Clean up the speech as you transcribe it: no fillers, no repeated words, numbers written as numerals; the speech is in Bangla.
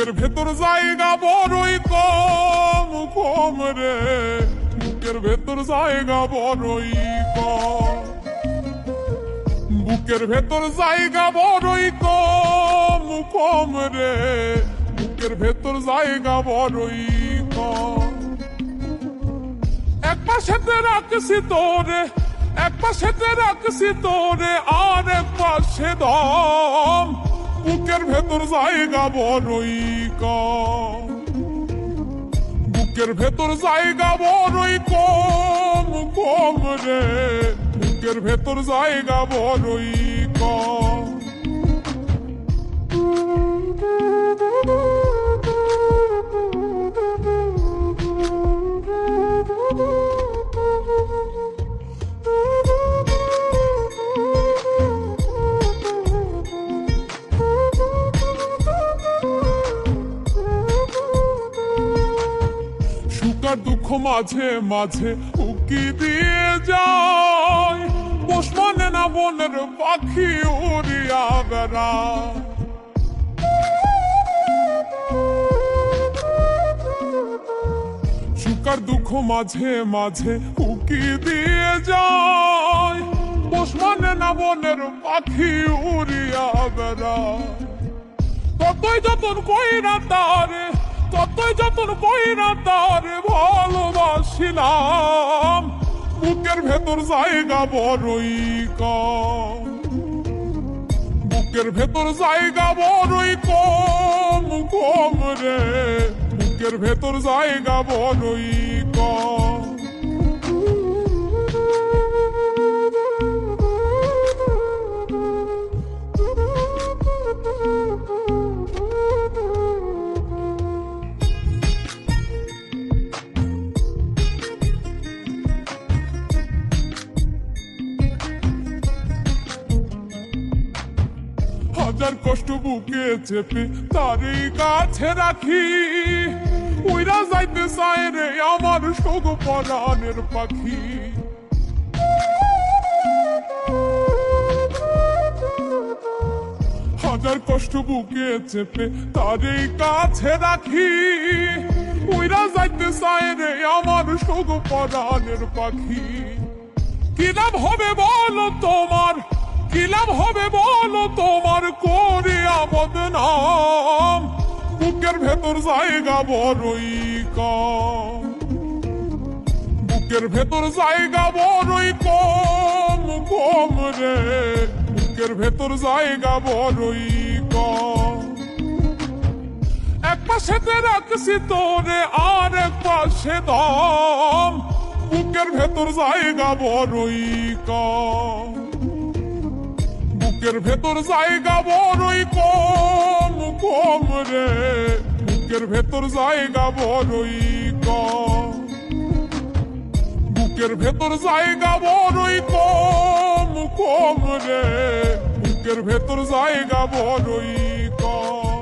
বুকের ভেতর জায়গা বড়ই কম কম রে, বুকের ভেতর জায়গা বড়ই কম, বুকের ভেতর জায়গা বড়ই কম কম রে, বুকের ভেতর জায়গা বড়ই কম। এক পাশেতে রাখছি তোরে, এক পাশেতে রাখছি তোরে, আর এক পাশে দম, বুকের ভেতর জায়গা বড়ই কম, বুকের ভেতর জায়গা বড়ই কম কম রে, বুকের ভেতর জায়গা বড়ই কম। সুখ দুঃখ মাঝে মাঝে উকি দিয়ে যায়, পোষ মানে না বনের পাখি উড়িয়া বেড়ায়। সুখ দুঃখ মাঝে মাঝে উকি দিয়ে যায়, পোষ মানে না বনের পাখি উড়িয়া বেড়ায়। ততই যতন কইরা তারে, ততই যতন কইরা তারে ভালোবাসিলাম, বুকের ভেতর জায়গা বড়ই কম, বুকের ভেতর জায়গা বড়ই কম কম রে, বুকের ভেতর জায়গা বড়ই কম। হাজার কষ্ট বুকে চেপে তারই কাছে রাখি, উইরা যাইতে চায় রে আমার শোক পরাণের পাখি। হাজার কষ্ট বুকে চেপে তারই কাছে রাখি, উইরা যাইতে চায় রে আমার শোক পরাণের পাখি। কি লাভ হবে বলো তোমার, কি লাভ হবে বলো তোমার করিয়া বদনাম, বুকের ভেতর জায়গা বড়ই কম, বুকের ভেতর জায়গা বড়ই কম কম রে, বুকের ভেতর জায়গা বড়ই কম। এক পাশেতে রাখছি তোরে, আর এক পাশে দম, বুকের ভেতর জায়গা বড়ই কম, বুকের ভেতর জায়গা বড়ই কম কম রে, বুকের ভেতর জায়গা বড়ই কম, বুকের ভেতর জায়গা বড়ই কম কম রে, বুকের ভেতর জায়গা বড়ই কম।